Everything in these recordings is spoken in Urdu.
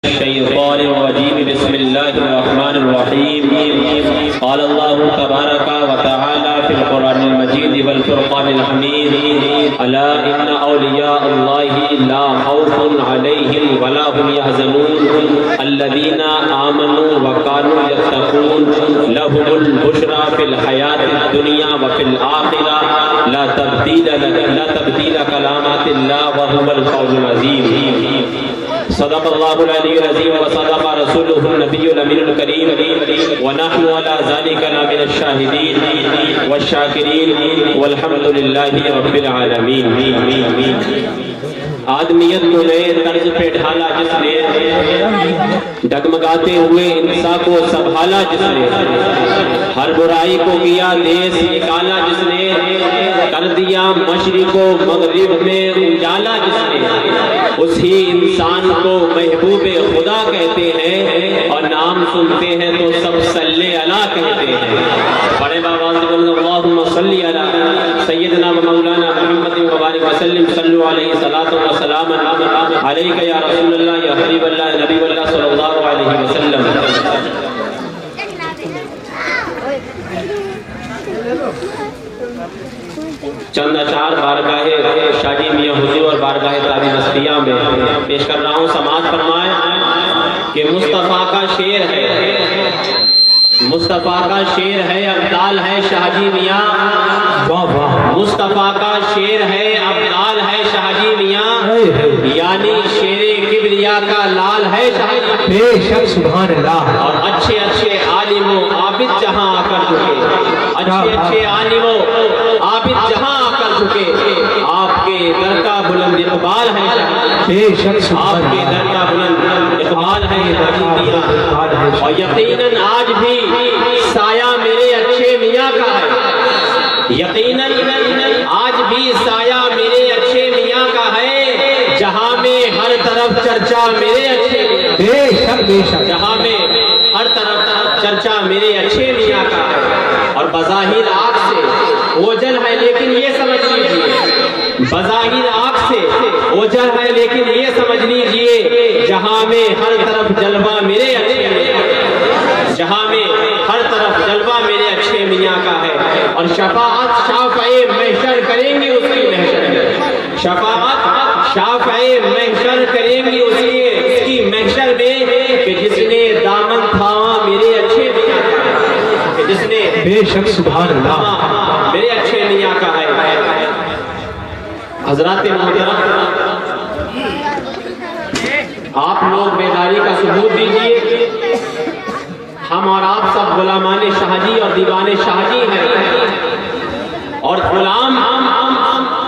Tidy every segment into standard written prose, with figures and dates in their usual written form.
الشيطان الرجيم بسم الله الرحمن الرحيم قال الله تبارك وتعالى في القرآن المجيد والفرقان الحميد ألا إن أولياء الله لا خوف عليهم ولا هم يحزنون الذين آمنوا وكانوا يتقون لهم البشرى في الحياة الدنيا وفي الآخرة لا تبديل كلمات الله وهو الفوز العظيم صدق الله العلي العظيم وصدق رسوله النبي الأمين الكريم ونحن على ذلك من الشاهدين والشاكرين والحمد لله رب العالمين. آدمیت کو نئے طرز پہ ڈھالا جس نے، ڈگمگاتے ہوئے انسان کو سنبھالا جس نے، ہر برائی کو کیا دیس نکالا جس نے، کر دیا مشرق و مغرب میں اجالا جس نے، اسی انسان کو محبوب خدا کہتے ہیں اور نام سنتے ہیں تو سب صلی اللہ کہتے ہیں. بڑے بابا اللہم صلی علی سیدنا و مولانا محمد مبارک وسلم صلو علیہ صلاۃ و سلام علیک یا رسول اللہ یا حبیب اللہ نبی اللہ صلی اللہ علیہ وسلم. چند اشعار بارگاہ شاہ جی میاں حضور اور بارگاہ تابی مستیہ میں پیش کر رہا ہوں. سماعت فرمائیں کہ مصطفیٰ کا شعر ہے، مصطفیٰ کا شعر ہے، ابدال ہے شاہ جی میاں. مصطفیٰ کا شعر ہے، ابدال ہے شاہ جی میاں، یعنی شیر کبریا کا لال ہے شاہ جی. بے شک سبحان اللہ. اور اچھے اچھے عالم و عابد جہاں آ کر چکے، اچھے اچھے عالم و عابد جہاں آ کر چکے، آپ کے در کا بلند اقبال ہے شاہ جی. بے شک سبحان آپ کے اللہ. در کا بلند اقبال ہے اور یقیناً آج بھی سایہ میرے اچھے میاں کا ہے، یقیناً آج بھی سایہ میرے اچھے میاں کا ہے، جہاں میں ہر طرف چرچا میرے اچھے میاں، بے شک بے شک. جہاں میں ہر طرف چرچا میرے اچھے میاں کا ہے. اور بظاہر آنکھ سے اوجل ہے لیکن یہ سمجھ لیجئے، بظاہر آنکھ سے اوجل ہے لیکن یہ سمجھ لیجئے، جہاں میں ہر طرف جلوہ میرے اچھے میاں، جہاں میں ہر طرف جلوہ میرے اچھے میاں کا ہے. اور شفاعت شافع محشر کریں گی اس کی محشر میں، شفاعت شافع محشر کریں گی اس کی محشر میں، کہ جس نے دامن تھاما میرے اچھے میاں کا ہے، کہ جس نے بے شک سبحان اللہ. میرے اچھے میاں کا ہے. حضرات محترم، آپ لوگ بیداری کا ثبوت دیجئے. ہم اور آپ سب غلامان شاہ جی اور دیوان شاہ جی ہیں، اور غلام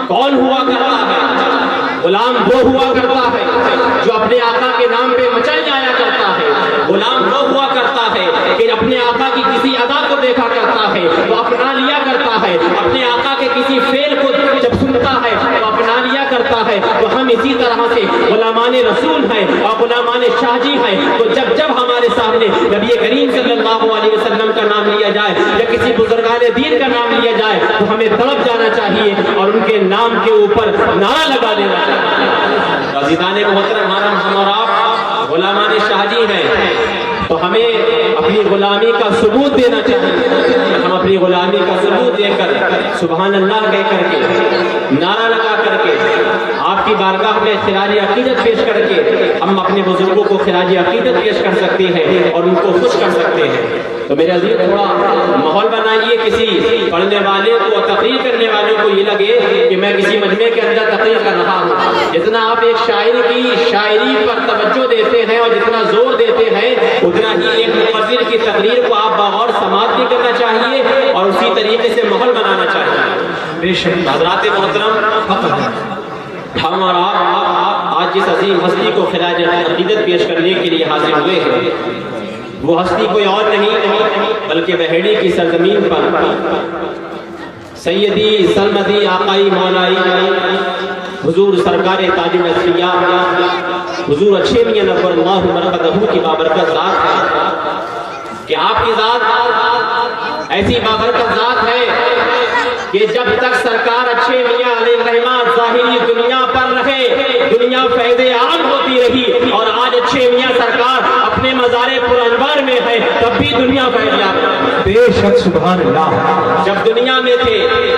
کون ہوا کرتا ہے؟ غلام وہ ہوا کرتا ہے جو اپنے آقا کے نام پہ مچل جایا کرتا ہے. غلام وہ ہوا کرتا ہے کہ اپنے آقا کی کسی ادا کو دیکھا کرتا ہے تو اپنا لیا کرتا ہے، اپنے آقا کے کسی فعل کو جب سنتا ہے تو اپنا لیا کرتا ہے. تو ہم اسی طرح سے غلامان رسول ہیں اور غلامان شاہ جی ہیں. تو جب جب ہمارے سامنے نبی کریم صلی اللہ علیہ وسلم کا نام لیا جائے یا کسی بزرگان دین کا نام لیا جائے تو ہمیں تڑپ جانا چاہیے اور ان کے نام کے اوپر نعرہ لگا دینا چاہیے. عزیزان محترم، ہم اور آپ غلامان شاہ جی ہیں تو ہمیں اپنی غلامی کا ثبوت دینا چاہیے. ہم اپنی غلامی کا ثبوت دے کر سبحان اللہ کہہ کر کے، نعرہ لگا کر کے، آپ کی بارگاہ میں خراج عقیدت پیش کر کے ہم اپنے بزرگوں کو خراج عقیدت پیش کر سکتے ہیں اور ان کو خوش کر سکتے ہیں. تو میرے عزیز، تھوڑا ماحول بنائیے. کسی پڑھنے والے کو، تقریر کرنے والے کو یہ لگے کہ میں کسی مجمع کے اندر تقریر کر رہا ہوں. جتنا آپ ایک شاعر کی شاعری پر توجہ دیتے ہیں اور جتنا زور دیتے ہیں، اتنا ہی ایک مفسر کی تقریر کو آپ بغور سماعت بھی کرنا چاہیے اور اسی طریقے سے ماحول بنانا چاہیے. بے شک. حضرات محترم، ہم اور آپ آج جس عظیم ہستی کو خراج عقیدت پیش کرنے کے لیے حاضر ہوئے ہیں، وہ ہستی کوئی اور نہیں بلکہ بحیڑی کی سرزمین پر سیدی سرمدی آقائی مولائی حضور سرکار تاج الاسفیاء حضور اچھے میاں نور اللہ مرقدہ کی بابرکت ذات ہے. کہ آپ کی ذات ایسی بابرکت ذات ہے کہ جب تک سرکار اچھے میاں علیہ الرحمہ ظاہری دنیا پر رہے دنیا فیض عام ہوتی رہی، اور آج اچھے میاں سرکار اپنے مزار پر انوار میں ہے تب بھی دنیا فیض عام ہے۔ بے شک سبحان اللہ۔ جب دنیا میں تھے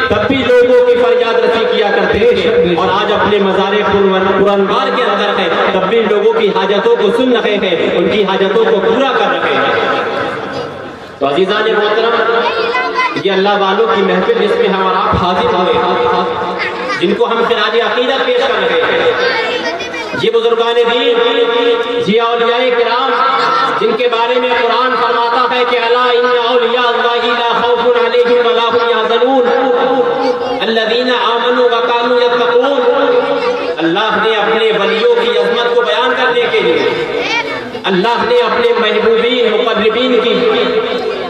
تب بھی لوگوں کی فریاد رسی کیا کرتے تھے، اور آج اپنے مزار پر انوار کے اندر ہے تب بھی لوگوں کی حاجتوں کو سن رہے ہیں، ان کی حاجتوں کو پورا کر رہے ہیں۔ تو عزیزان محترم، یہ اللہ والوں کی محفل جس میں ہم اور آپ حاضر ہوئے، جن کو ہم خراج عقیدت پیش کر رہے ہیں، یہ بزرگان دین، یہ اولیاء کرام جن کے بارے میں قرآن فرماتا ہے کہ الا ان اولیاء اللہ لا خوف علیہم ولا هم يحزنون الذین آمنوا وكانوا يتقون۔ اللہ نے اپنے ولیوں کی عظمت کو بیان کرنے کے لیے، اللہ نے اپنے محبوبین مقربین کی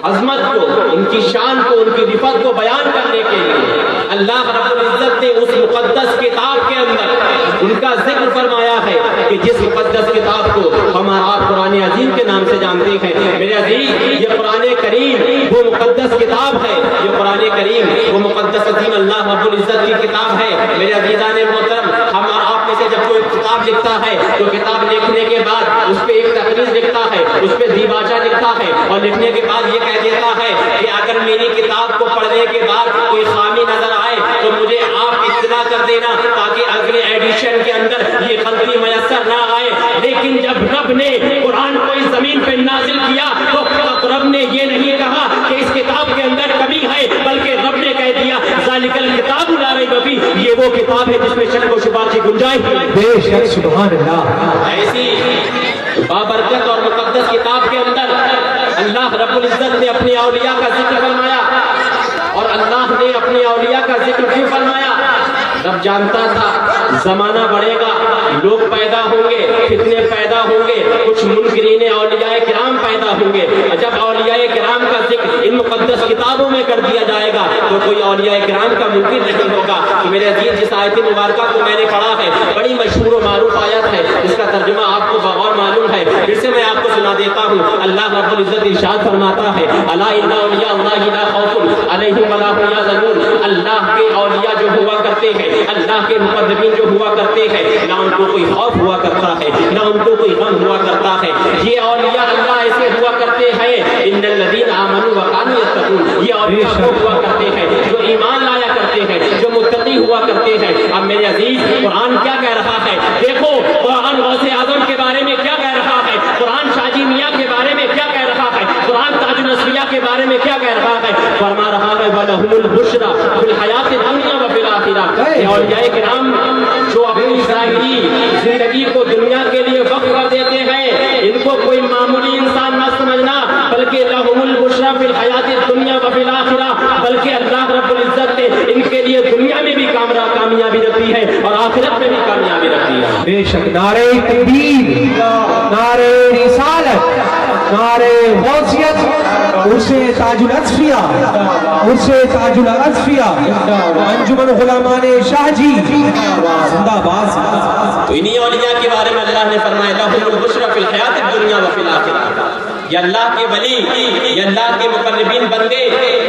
عظمت کو، ان کی شان کو، ان کی رفعت کو بیان کرنے کے لیے اللہ رب العزت نے اس مقدس کتاب کے اندر ان کا ذکر فرمایا ہے کہ جس مقدس کتاب کو ہم آپ قرآن عظیم کے نام سے جانتے ہیں۔ میرے عزیز، یہ قرآن کریم وہ مقدس کتاب ہے، یہ قرآن کریم وہ مقدس عظیم اللہ رب العزت کی کتاب ہے۔ میرے عزیزان محترم، ہم آپ میں سے جب کوئی کتاب لکھتا ہے تو کتاب لکھنے کے بعد اس پہ ایک تقریر لکھتا ہے، اس پہ دیباچہ لکھتا ہے، اور لکھنے کے بعد یہ کہہ دیتا ہے کہ اگر میری کتاب کو پڑھنے کے بعد کوئی خامی نظر آئے تو مجھے آپ اطلاع کر دینا تاکہ اگلے ایڈیشن کے اندر یہ غلطی میسر نہ آئے۔ لیکن جب رب نے قرآن کو اس زمین پہ نازل کیا تو رب نے یہ نہیں کہا کہ اس کتاب کے اندر کمی ہے، بلکہ رب نے کہہ دیا ذالک الکتاب لا ریب فیہ، یہ وہ کتاب ہے جس میں شک و شبہ کی گنجائش ہے۔ بے شک سبحان اللہ۔ ایسی بابرکت اور مقدس کتاب کے اندر اللہ رب العزت نے اپنے اولیاء کا ذکر فرمایا، اور اللہ نے اپنے اولیاء کا ذکر کیوں فرمایا؟ رب جانتا تھا زمانہ بڑھے گا، لوگ پیدا ہوں گے، فتنے پیدا ہوں گے، کچھ منکرین اولیاء کرام پیدا ہوں گے۔ جب اولیاء کرام کا ذکر ان مقدس کتابوں میں کر دیا جائے گا تو کوئی اولیاء کرام کا ممکن نہیں ہوگا۔ تو میرے عزیز، جس آیت مبارکہ کو میں نے پڑھا ہے، بڑی مشہور و معروف آیت ہے، جس کا ترجمہ آپ کو بغور معلوم ہے، پھر سے میں آپ کو سنا دیتا ہوں۔ اللہ رب العزت ارشاد فرماتا ہے الا ان اولیاء اللہ لا خوف علیہم ولا هم يحزنون۔ اللہ کے اولیاء جو ہوا کرتے ہیں، اللہ کے مقربین جو ہوا کرتے ہیں، نہ ان کو کوئی خوف ہوا کرتا ہے، نہ ان کو کوئی غم ہوا کرتا ہے۔ یہ اولیاء اللہ ایسے ہوا کرتے ہیں، ان الذین آمنوا وكانوا يتقون، یہ اولیاء وہ ہوا کرتے ہیں جو ایمان لایا کرتے ہیں، جو متقی ہوا کرتے ہیں۔ اب میرے عزیز، قرآن کیا کہہ رہا ہے؟ دیکھو قرآن غوث اعظم کے بارے میں کیا کہہ رہا ہے، قرآن شاہ جی میاں کے بارے میں کیا کہہ رہا ہے، قرآن تاج الاسفیاء کے بارے میں کیا کہہ رہا ہے؟ فرما رہا ہے وَلَهُمُ الْبُشْرَى فِي الْحَيَاةِ الدُّنْيَا وَفِي الْآخِرَةِ۔ یہ اولیاء کرام جو اپنی ظاہری زندگی کو دنیا کے لیے وقف کر دیتے ہیں، ان کو کوئی معمولی انسان نہ سمجھنا، بلکہ لَهُمُ الْبُشْرَى فِي الْحَيَاةِ الدُّنْيَا وَفِي الْآخِرَةِ، بلکہ اللہ رب العزت نے ان کے لیے دنیا میں بھی کامیابی رکھی ہے اور آخرت میں بھی کامیابی رکھی ہے۔ بے شک نعرہ تکبیر، نعرہ رسالت، نعرہ غوثیت، اسے تاج الاسفیاء، اسے تاج الاسفیاء، انجمن غلامان شاہ جی زندہ باد۔ تو انہی اولیاء کے بارے میں اللہ نے فرمایا لَهُمُ الْبُشْرَى فِي الْحَيَاةِ الدُّنْيَا وَفِي الْآخِرَةِ۔ یہ اللہ کے ولی، یہ اللہ کے مقربین بندے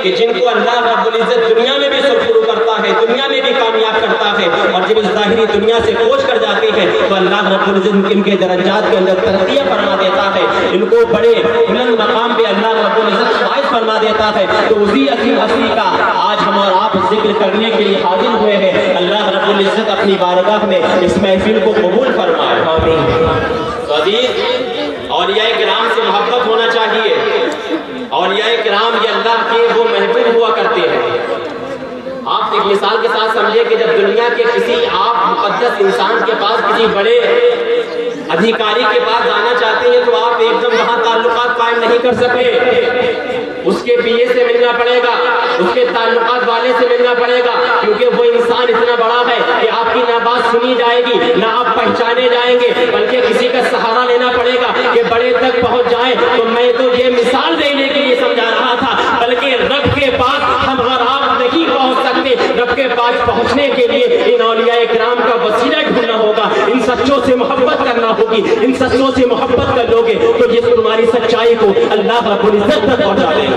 کہ جن کو اللہ رب العزت دنیا میں بھی سرخرو کرتا ہے، دنیا میں بھی کامیاب کرتا ہے، اور جب اس ظاہری دنیا سے کوچ کر جاتے ہیں تو اللہ رب العزت ان کے درجات کے اندر ترقیاں فرما دیتا ہے، ان کو بڑے بلند مقام پہ اللہ رب العزت فائز فرما دیتا ہے۔ تو اسی عظیم ہستی کا آج ہم اور آپ ذکر کرنے کے لیے حاضر ہوئے ہیں۔ اللہ رب العزت اپنی بارگاہ میں اس محفل کو قبول فرمائے۔ تو عزیز، اولیاء کرام سے محبت ہونا چاہیے۔ اولیاء کرام یہ اللہ کے وہ محبوب ہوا کرتے ہیں۔ آپ ایک مثال کے ساتھ سمجھے کہ جب دنیا کے کسی آپ مقدس انسان کے پاس، کسی بڑے ادھیکاری کے پاس جانا چاہتے ہیں تو آپ ایک دم وہاں تعلقات قائم نہیں کر سکتے، اس کے پی اے سے ملنا پڑے گا، اس کے تعلقات والے سے ملنا پڑے گا، کیونکہ وہ انسان اتنا بڑا ہے کہ آپ کی نہ بات سنی جائے گی، نہ آپ پہچانے جائیں گے، بلکہ کسی کا سہارا لینا پڑے گا کہ بڑے تک پہنچ جائیں۔ تو میں تو یہ مثال دینے کے لیے سمجھا رہا تھا، بلکہ رب کے پاس ہم اور آپ نہیں پہنچ سکتے۔ رب کے پاس پہنچنے کے لیے ان اولیاء کرام کا وسیلہ ڈھونڈنا ہوگا، ان سچوں سے محبت کرنا ہوگی۔ ان سچوں سے محبت کر لوگے تو یہ تمہاری سچائی کو اللہ رب العزت تک پہنچا دے گا۔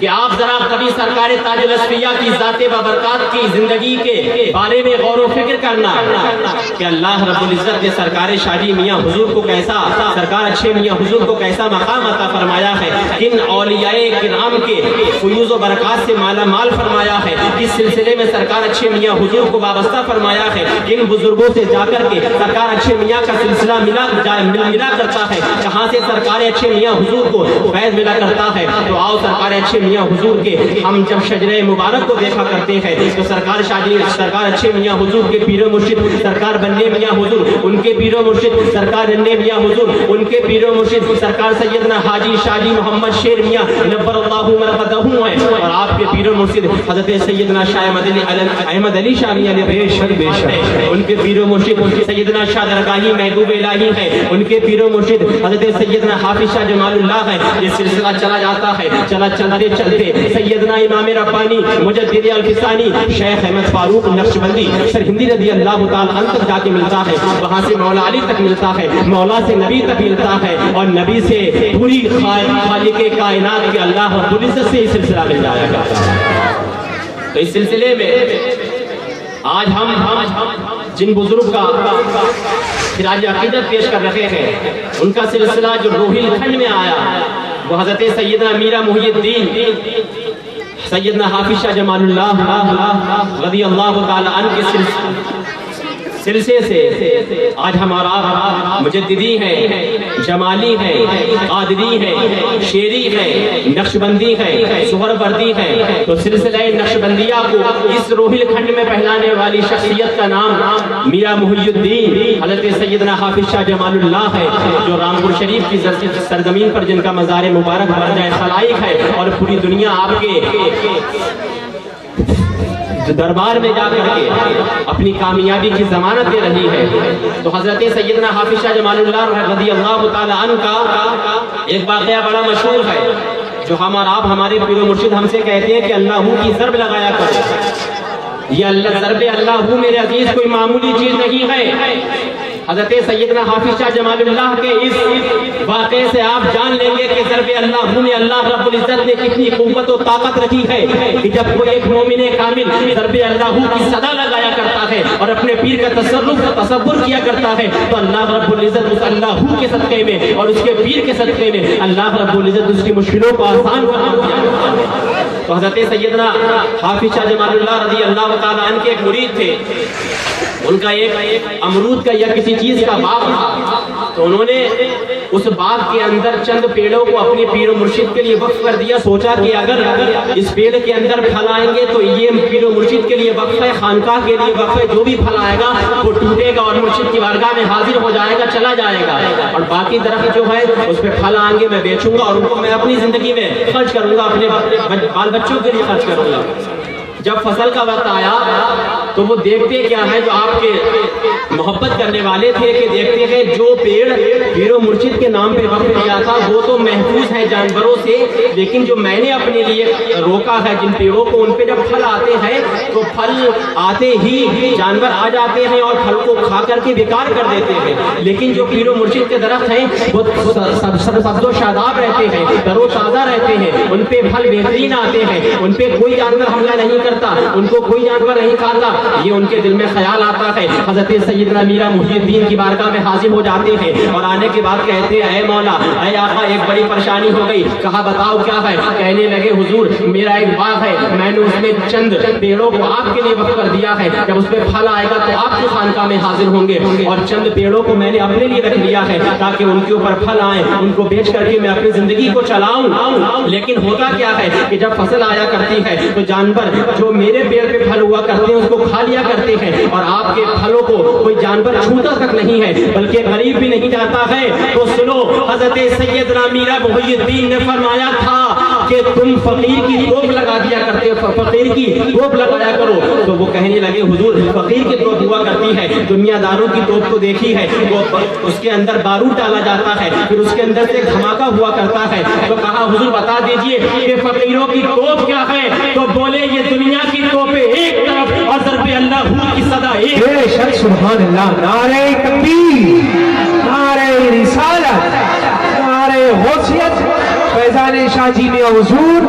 کہ آپ ذرا کبھی سرکار تاج الاسفیاء کی ذات بابرکات کی زندگی کے بارے میں غور و فکر کرنا کہ اللہ رب العزت نے سرکار شاہی میاں حضور کو کیسا، سرکار اچھے میاں حضور کو کیسا مقام عطا فرمایا ہے، کن اولیاء کرام کے فیوز و برکات سے مالا مال فرمایا ہے، کس سلسلے میں سرکار اچھے میاں حضور کو وابستہ فرمایا ہے، کن بزرگوں سے جا کر کے سرکار اچھے میاں کا سلسلہ ملا کرتا ہے، کہاں سے سرکار اچھے میاں حضور کو فیض ملا کرتا ہے۔ تو آؤ سرکار اچھے میاں حضور کے ہم جب شجرہ مبارک کو دیکھا کرتے ہیں تو سرکار اچھے میاں حضور کے پیر و مرشد سرکار بننے میاں حضور، ان کے پیر و مرشد سرکار بننے میاں حضور، ان کے پیر و مرشد سرکار سیدنا حاجی شاہی محمد شیر میاں نبر اللہ مرقدہ ہیں، اور آپ کے پیر و مرشد حضرت سیدنا شاہ احمد علی شاہ میاں بے شک ان کے پیر و مرشد سیدنا شاہ درگاہی محبوب الہی ہے، ان کے پیر و مرشد حضرت سیدنا حافظ شاہ جمال اللہ ہے۔ یہ سلسلہ چلا جاتا ہے، چلتے سیدنا امام ربانی مجدد الفسانی شیخ احمد فاروق نقشبندی سرہندی رضی اللہ تعالی عنہ تک جا کے ملتا ہے، وہاں سے مولا علی تک ملتا ہے، مولا سے نبی تک ملتا ہے، اور نبی سے پوری خالق کائنات کے اللہ رب العزت سے یہ سلسلہ مل جایا کرتا ہے۔ تو اس سلسلے میں آج ہم جن بزرگ کا خراج عقیدت پیش کر رہے ہیں ان کا سلسلہ جو روہیل کھنڈ میں آیا وہ حضرت سیدنا میرا محی الدین سیدنا حافظ شاہ جمال اللہ رضی اللہ تعالی عنہ کے سلسلے سے آج ہمارا مجددی ہے، جمالی ہے، قادری ہے، شیری ہے، نقشبندی ہے، سہروردی ہے۔ تو سلسلہ نقشبندیہ کو اس روہیل کھنڈ میں پہلانے والی شخصیت کا نام میاں محی الدین حضرت سیدنا حافظ شاہ جمال اللہ ہے، جو رامپور شریف کی سرزمین پر جن کا مزار مبارک برجائے خلائق ہے، اور پوری دنیا آپ کے دربار میں جا کر کے اپنی کامیابی کی ضمانت دے رہی ہے۔ تو حضرت سیدنا حافظ شاہ جمال اللہ رضی اللہ تعالی عنہ کا ایک واقعہ بڑا مشہور ہے، جو ہم اور آپ ہمارے پیر و مرشد ہم سے کہتے ہیں کہ اللہ کی ضرب لگایا کرو۔ یہ ضرب اللہ میرے عزیز کوئی معمولی چیز نہیں ہے۔ حضرت سیدنا حافظ شاہ جمال اللہ کے اس واقعے سے آپ جان لیں گے کہ ضرب اللہ میں اللہ رب العزت نے کتنی قوت و طاقت رکھی ہے کہ جب کوئی ایک مومن کامل ضرب اللہ کی صدا لگایا کرتا ہے اور اپنے پیر کا تصور کیا کرتا ہے تو اللہ رب العزت اس اللہ کے صدقے میں اور اس کے پیر کے صدقے میں اللہ رب العزت اس کی مشکلوں کو آسان بنا دیا۔ تو حضرت سیدنا حافظ شاہ جمال اللہ رضی اللہ تعالی عنہ کے ایک مرید تھے، ان کا ایک امرود کا یا کسی چیز کا باغ تھا، تو انہوں نے اس باغ کے اندر چند پیڑوں کو اپنے پیر و مرشد کے لیے وقف کر دیا۔ سوچا کہ اگر اس پیڑ کے اندر پھل آئیں گے تو یہ پیر و مرشد کے لیے وقف ہے، خانقاہ کے لیے وقف ہے، جو بھی پھل آئے گا وہ ٹوٹے گا اور مرشد کی بارگاہ میں حاضر ہو جائے گا، چلا جائے گا، اور باقی درخت جو ہے اس پہ پھل آئیں گے میں بیچوں گا اور ان کو میں اپنی زندگی میں خرچ کروں گا، اپنے بال بچوں کے لیے خرچ کروں گا۔ جب فصل کا وقت آیا تو وہ دیکھتے کیا ہے، جو آپ کے محبت کرنے والے تھے کہ دیکھتے ہیں جو پیڑ پیر و مرشد کے نام پہ وقف کیا تھا وہ تو محفوظ ہے جانوروں سے، لیکن جو میں نے اپنے لیے روکا ہے جن پیڑوں کو، ان پہ جب پھل آتے ہیں تو پھل آتے ہی جانور آ جاتے ہیں اور پھل کو کھا کر کے بیکار کر دیتے ہیں، لیکن جو پیر و مرشد کے درخت ہیں وہ سبز و شاداب رہتے ہیں، تر و تازہ رہتے ہیں، ان پہ پھل بہترین آتے ہیں، ان پہ کوئی جانور حملہ نہیں کرتا، ان کو کوئی جانور نہیں کھاتا۔ یہ ان کے دل میں خیال آتا ہے، حضرت سیدنا میرا محی الدین کی بارگاہ میں حاضر ہو جاتے ہیں اور آنے کے بعد کہتے ہیں اے مولا اے آقا ایک بڑی پریشانی ہو گئی۔ کہا بتاؤ کیا ہے؟ کہنے لگے حضور میرا ایک باغ ہے، میں نے اس میں چند پیڑوں کو آپ کے لیے وقف کر دیا ہے، جب اس پہ پھل آئے گا تو آپ کی خانقاہ میں حاضر ہوں گے، اور چند پیڑوں کو میں نے اپنے لیے رکھ لیا ہے تاکہ ان کے اوپر پھل آئیں، ان کو بیچ کر کے میں اپنی زندگی کو چلاؤں۔ لیکن ہوتا کیا ہے کہ جب فصل آیا کرتی ہے تو جانور جو میرے پیڑ پہ پھل ہوا کرتے ہیں اس کو کھا لیا کرتے ہیں، اور آپ کے پھلوں کو کوئی جانور چھوتا تک نہیں ہے بلکہ غریب بھی نہیں جاتا ہے۔ تو سنو، حضرت سیدنا میرا محی الدین نے فرمایا تھا کہ تم فقیر کی توپ لگا دیا کرتے ہو، فقیر کی توپ لگایا کرو۔ تو وہ کہنے لگے حضور فقیر کی توپ ہوا کرتی ہے، دنیا داروں کی توپ کو دیکھی ہے، وہ اس کے اندر بارود ڈالا جاتا ہے، پھر اس کے اندر سے دھماکہ ہوا کرتا ہے۔ تو کہا حضور بتا دیجئے کہ فقیروں کی توپ کیا ہے؟ تو بولے یہ دنیا کی توپیں ایک طرف اور ضرب اللہ کی صدا ایک۔ بے شک سبحان اللہ، نعرہ تکبیر، نعرہ رسالت، نعرہ غوثیت، فیضان شاہ جی میں حضور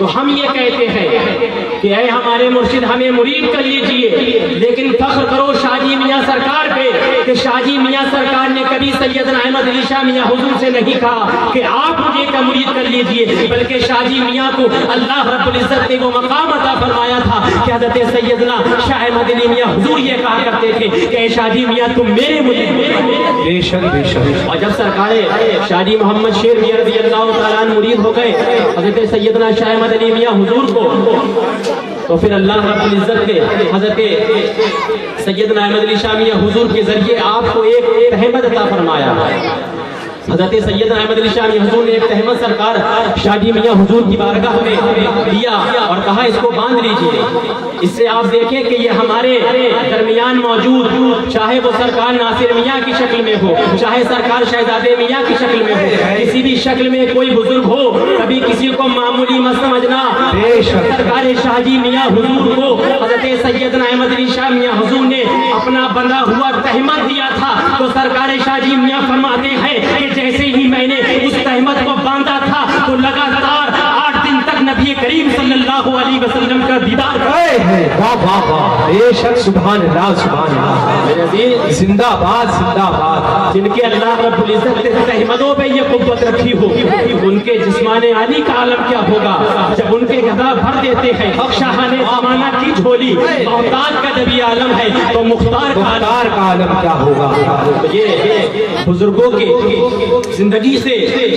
تو ہم یہ کہتے ہیں کہ اے ہمارے مرشد ہمیں مرید کر لیجئے، لیکن فخر کرو شاہ جی میاں سرکار پہ کہ شاہ جی میاں سرکار نے کبھی سیدنا احمد علی شاہ میاں حضور سے نہیں کہا کہ آپ مجھے کا مرید کر لیجئے، بلکہ شاہ جی میاں کو اللہ رب العزت نے وہ مقام عطا فرمایا تھا کہ حضرت سیدنا شاہ احمد علی میاں حضور یہ کہا کرتے تھے کہ اے شاہ جی میاں تم میرے مرید، بے شک بے شک۔ اور جب سرکار شاہ جی محمد شیر میاں رضی اللہ تعالیٰ عنہ مرید ہو گئے حضرت سیدنا شاہ احمد علی میاں حضور کو، تو پھر اللہ رب العزت نے حضرت سیدنا احمد علی شاہ میاں حضور کے ذریعے آپ کو ایک تہمت عطا فرمایا۔ حضرت سیدنا احمد علی شاہ میاں حضور نے ایک تہمت سرکار شاہ جی میاں حضور کی بارگاہ میں دیا اور کہا اس کو باندھ لیجئے۔ اس سے آپ دیکھیں کہ یہ ہمارے درمیان موجود، چاہے وہ سرکار ناصر میاں کی شکل میں ہو، چاہے سرکار شہزادے میاں کی شکل میں ہو، کسی بھی شکل میں کوئی بزرگ ہو، کبھی کسی کو معمولی مت سمجھنا۔ سرکار شاہ جی میاں حضور کو حضرت سیدنا احمد علی شاہ میاں حضور نے اپنا بندہ ہوا تہمت دیا تھا، تو سرکار شاہ جی میاں فرماتے ہیں کہ جیسے ہی میں نے اس تہمت کو باندھا تھا تو لگاتار 8 دن تک نبی کریم صلی اللہ علیہ وسلم کا دیدار واہ واہ واہ، بے شک، سبحان اللہ سبحان اللہ، زندہ باد زندہ باد۔ جن کے اللہ رب العزت نے تہمتوں پہ یہ قوت رکھی ہو، ان کے جسمان عالی کا عالم کیا ہوگا جب ان کے گدا بھر دیتے ہیں۔ شاہان زمانہ کی جھولی محتاج کا جب یہ عالم ہے تو مختار کا عالم کیا ہوگا۔ یہ بزرگوں کے زندگی سے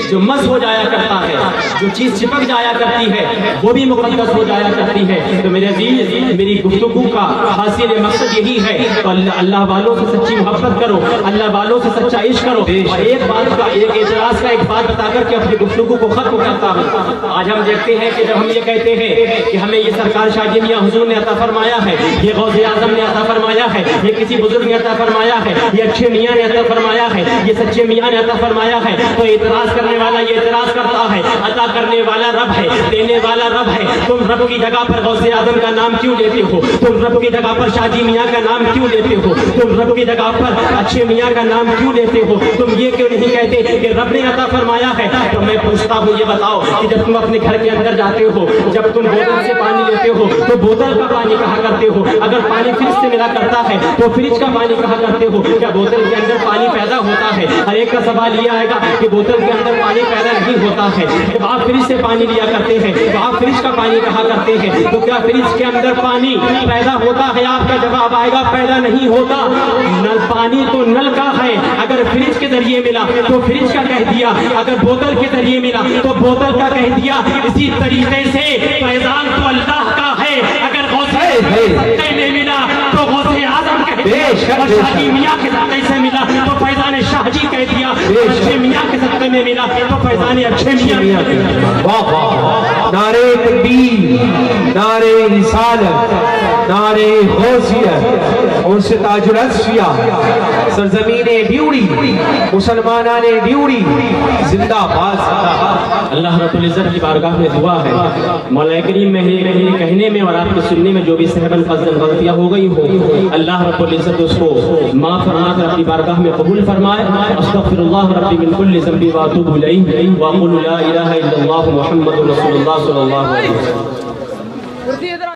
جو مس ہو جایا کرتا ہے، جو چیز چپک جایا کرتی ہے، وہ بھی مقدس ہو جایا کرتی ہے۔ تو میرے عزیز، میری گفتگو کا حاصل مقصد یہی ہے، تو اللہ والوں سے سچی محبت کرو، اللہ والوں سے سچا عشق کرو۔ اور ایک بات کا، ایک اعتراض کا ایک بات بتا کر کے اپنی گفتگو کو ختم کرتا ہوں۔ آج ہم دیکھتے ہیں کہ جب ہم یہ کہتے ہیں کہ ہمیں یہ سرکار شاہ جی میاں حضور نے عطا فرمایا ہے، یہ غوث اعظم نے عطا فرمایا ہے، یہ کسی بزرگ نے عطا فرمایا ہے، یہ اچھے میاں نے عطا فرمایا ہے، یہ سچے میاں نے عطا فرمایا ہے، تو اعتراض کرنے والا یہ اعتراض کرتا ہے عطا کرنے والا رب ہے، دینے والا رب ہے، تم رب کی جگہ پر غوث اعظم کا نام کیوں لیتے ہو؟ تم رب کی جگہ پر شاہ جی میاں کا نام کیوں لیتے ہو؟ تم رب کی جگہ پر اچھے میاں کا نام کیوں لیتے ہو؟ تم یہ کیوں نہیں کہتے کہ رب نے عطا فرمایا ہے؟ تو میں پوچھتا ہوں، یہ بتاؤ کہ جب تم اپنے گھر کے اندر جاتے ہو، جب تم بوتل سے پانی لیتے ہو تو بوتل کا پانی کہا کرتے ہو، اگر پانی فریج سے ملا کرتا ہے تو فریج کا پانی کہا کرتے ہو، کیا بوتل کے اندر پانی پیدا ہوتا ہے؟ ہر ایک کا سوال یہ آئے گا کہ بوتل کے اندر پانی پیدا نہیں ہوتا ہے۔ جب آپ فریج سے پانی لیا کرتے ہیں تو آپ فریج کا پانی کہا کرتے ہیں، تو کیا فریج کے اندر پانی پیدا ہوتا ہے؟ آپ کا جواب آئے گا پیدا نہیں ہوتا۔ نل پانی تو نل کا ہے، اگر فریج کے ذریعے ملا تو فریج کا کہہ دیا، اگر بوتل کے ذریعے ملا تو بوتل کا کہہ دیا۔ اسی طریقے سے فیضان تو اللہ کا ہے، اگر غوث میں ملا تو غوث اعظم کہہ دیا، اور شاہ جی میاں کے صدقے سے ملا تو فیضان شاہ جی کہہ دیا، اچھے میاں کے صدقے میں ملا تو فیضان اچھے میاں۔ واہ واہ، نعرے تکبیر، نعرے رسالت، نعرے غوثیت، اور سے تاج الاسفیا، سرزمین ڈیوڑی، مسلمانان ڈیوڑی، زندہ باد زندہ باد۔ اللہ رب العزت کی بارگاہ میں دعا ہے، مولا کریم میں کہنے میں اور آپ کے سننے میں جو بھی صحب الفضل غلطیاں ہو گئی ہو، اللہ رب العزت اس کو معاف فرما کر اپنی بارگاہ میں قبول فرمائے۔ استغفر اللہ ربی من کل ذنب واتوب الیہ واقول لا الہ الا اللہ محمد رسول اللہ صلی اللہ علیہ وسلم۔